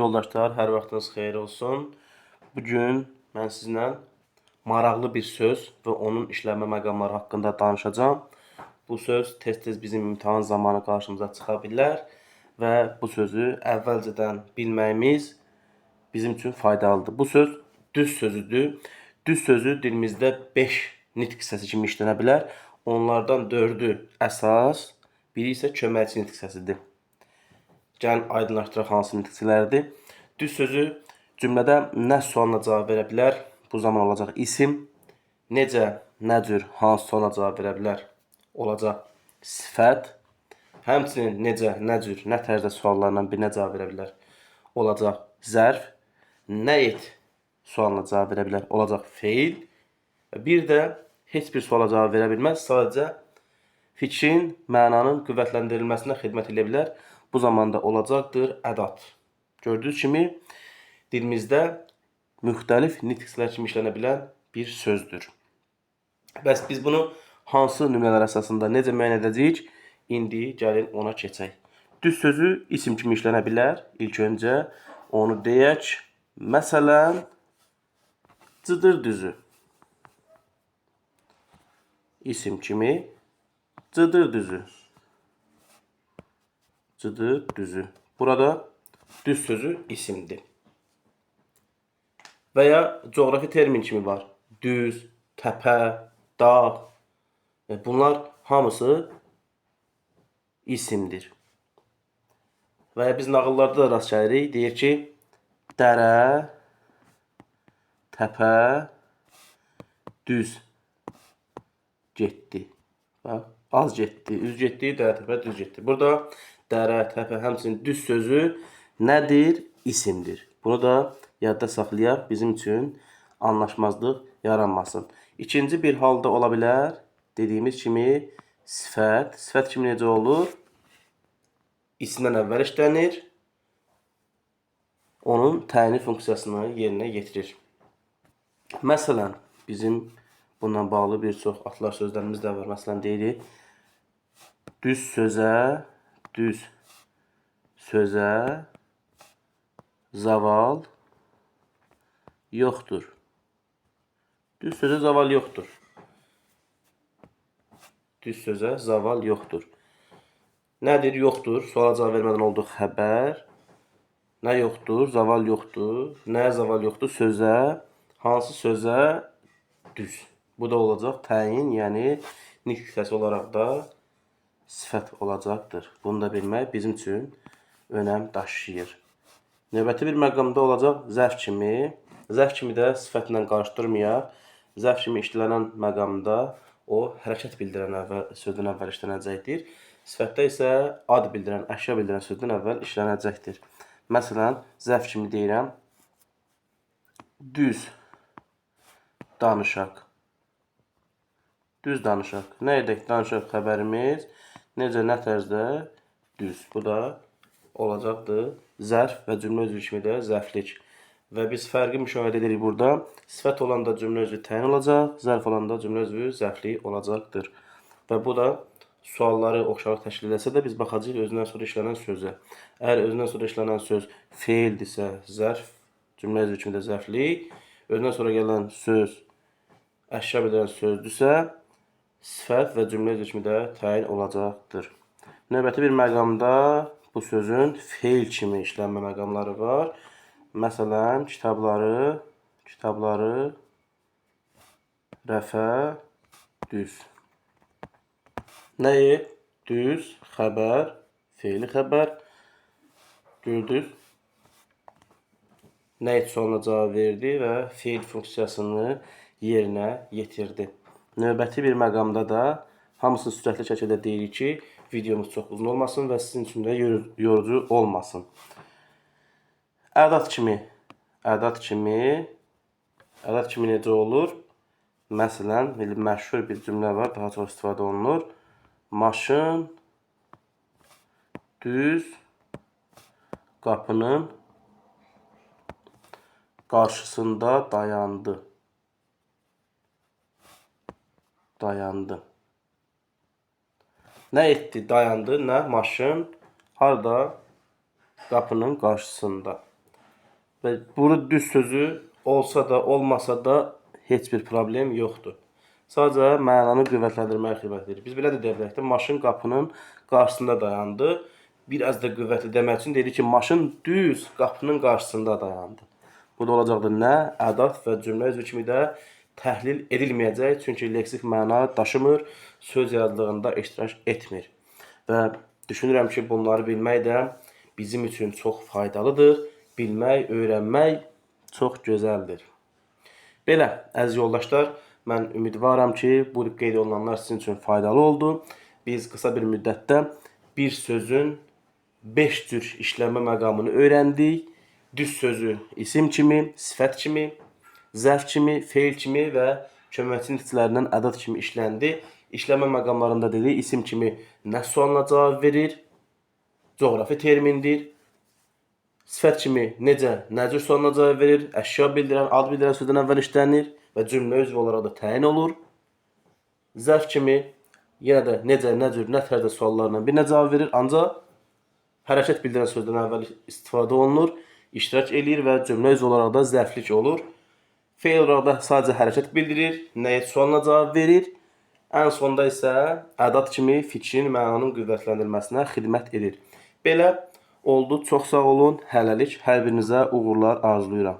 Yoldaşlar, hər vaxtınız xeyir olsun. Bugün mən sizinlə maraqlı bir söz və onun işlənmə məqamları haqqında danışacağım. Bu söz tez-tez bizim imtahan zamanı qarşımıza çıxa bilər və bu sözü əvvəlcədən bilməyimiz bizim üçün faydalıdır. Bu söz düz sözüdür. Düz sözü dilimizdə 5 nitq hissəsi kimi işlənə bilər. Onlardan 4'ü əsas, biri isə köməkçi nitq hissəsidir. Gəlin aydınlaşdıraq hansı nitqçilərdir. Düz sözü cümlədə nə sualına cavab verə bilər? Bu zaman olacaq isim. Necə, nə cür, hansı sualına cavab verə bilər? Olacaq sifət. Həmçinin necə, nə cür, nə tərzdə suallarla birinə cavab verə bilər? Olacaq zərf. Nə et sualına cavab verə bilər? Olacaq feil. Bir də heç bir suala cavab verə bilməz. Sadəcə fikrin, mənanın qüvvətləndirilməsinə xidmət edə bilər. Bu zamanda olacaqdır ədat. Gördüyünüz kimi dilimizdə müxtəlif nitqlər kimi işlənə bilən bir sözdür. Bəs biz bunu hansı nümunələr əsasında necə müəyyən edəcəyik? İndi gəlin ona keçək. Düz sözü isim kimi işlənə bilər. İlk öncə onu deyək. Məsələn, cıdır düzü. İsim kimi cıdır düzü. Cıdır düzü. Burada düz sözü isimdir. Veya coğrafi termin kimi var. Düz, təpə, dağ. Bunlar hamısı isimdir. Veya biz nağıllarda da rast gəlirik. Deyir ki, dərə, təpə, düz getdi. Bax, az getdi, üz getdi, dərə, təpə, düz getdi. Burada dərə, təpə, həmçinin düz sözü nədir? İsimdir. Bunu da yadda saxlayaq, bizim üçün anlaşmazlıq yaranmasın. İkinci bir halda ola bilər, dediyimiz kimi sifət. Sifət kimi necə olur? İsimdən əvvəl işlənir, onun təyini funksiyasını yerinə yetirir. Məsələn, bizim bununla bağlı bir çox atlar sözlərimiz də var. Məsələn, deyirik, düz sözə zaval yoxdur. Düz sözə zaval yoxdur. Düz sözə zaval yoxdur. Nədir yoxdur? Suala cavab vermədən oldu xəbər. Nə yoxdur? Zaval yoxdur. Nəyə zaval yoxdur? Sözə. Hansı sözə? Düz. Bu da olacaq təyin, yəni nitq hissəsi olaraq da sifət olacaqdır. Bunu da bilmək bizim üçün önəm daşıyır. Növbəti bir məqamda olacaq zərf kimi. Zərf kimi də sifətlə qarışdırmayaq. Zərf kimi işlənən məqamda o hərəkət bildirən sözdən əvvəl işlənəcəkdir. Sifətdə isə ad bildirən, əşya bildirən sözdən əvvəl işlənəcəkdir. Məsələn, zərf kimi deyirəm, düz danışaq. Düz danışaq. Nə edək? Danışaq xəbərimiz. Necə, nə tərzdə? Düz. Bu da olacaqdır zərf və cümlə üzvü kimi də zərflik. Və biz fərqi müşahidə edirik burada. Sifət olanda cümlə üzvü təyin olacaq, zərf olanda cümlə üzvü zərflik olacaqdır. Və bu da sualları oxşarlıq təşkil edəsə də biz baxacağıq özündən sonra işlənən sözə. Əgər özündən sonra işlənən söz feildirsə zərf, cümlə üzvü kimi də zərflik, özündən sonra gələn söz əşya bildirən sözdürsə, sifət və cümlə üzvü kimi də təyin olacaqdır. Növbəti bir məqamda bu sözün feil kimi işlənmə məqamları var. Məsələn, kitabları rəfə düz. Nəyi? Düz, xəbər, feili xəbər. Gördünüz? Nə et sualına cavab verdi və feil funksiyasını yerinə yetirdi. Növbəti bir məqamda da hamısını sürətli şəkildə deyirik ki, videomuz çox uzun olmasın və sizin üçün də yorucu olmasın. Ədat kimi necə olur? Məsələn, məşhur bir cümlə var, daha çox istifadə olunur. Maşın düz qapının qarşısında dayandı. Nə etdi? Dayandı. Nə? Maşın harada? Qapının qarşısında. Və burada düz sözü olsa da, olmasa da heç bir problem yoxdur. Sadəcə mənanı qüvvətləndirməyə xidmət edir. Biz belə də deyə bilərik də, maşın qapının qarşısında dayandı. Biraz da qüvvətli demək üçün dedik ki, maşın düz qapının qarşısında dayandı. Bu da olacaqdır nə? Ədat və cümlə üzvü kimi də təhlil edilməyəcək. Çünki leksik məna daşımır, söz yaradıcılığında iştirak etmir. Və düşünürəm ki, bunları bilmək də bizim üçün çox faydalıdır. Bilmək, öyrənmək çox gözəldir. Belə, əziz yoldaşlar, mən ümidvaram ki, bu qeyd olunanlar sizin üçün faydalı oldu. Biz qısa bir müddətdə bir sözün 5 cür işlənmə məqamını öyrəndik. Düz sözü isim kimi, sifət kimi, zərf kimi, feil kimi və köməkçi nitqlərindən ədad kimi işləndi. İşlənmə məqamlarında dedik, isim kimi nə sualına cavab verir, coğrafi termindir. Sifət kimi necə, nə cür sualına cavab verir, əşya bildirən, ad bildirən sözdən əvvəl işlənir və cümlə üzvü olaraq da təyin olur. Zərf kimi yenə də necə, nə cür, nə tərzdə suallarla birinə cavab verir, ancaq hərəkət bildirən sözdən əvvəl istifadə olunur, iştirak eləyir və cümlə üzvü olaraq da zərflik olur. Feil olaraq da sadəcə hərəkət bildirir, nəyə sualına cavab verir. Ən sonda isə ədat kimi fikrin, mənanın qüvvətləndirməsinə xidmət edir. Belə oldu. Çox sağ olun. Hələlik hər birinizə uğurlar arzulayıram.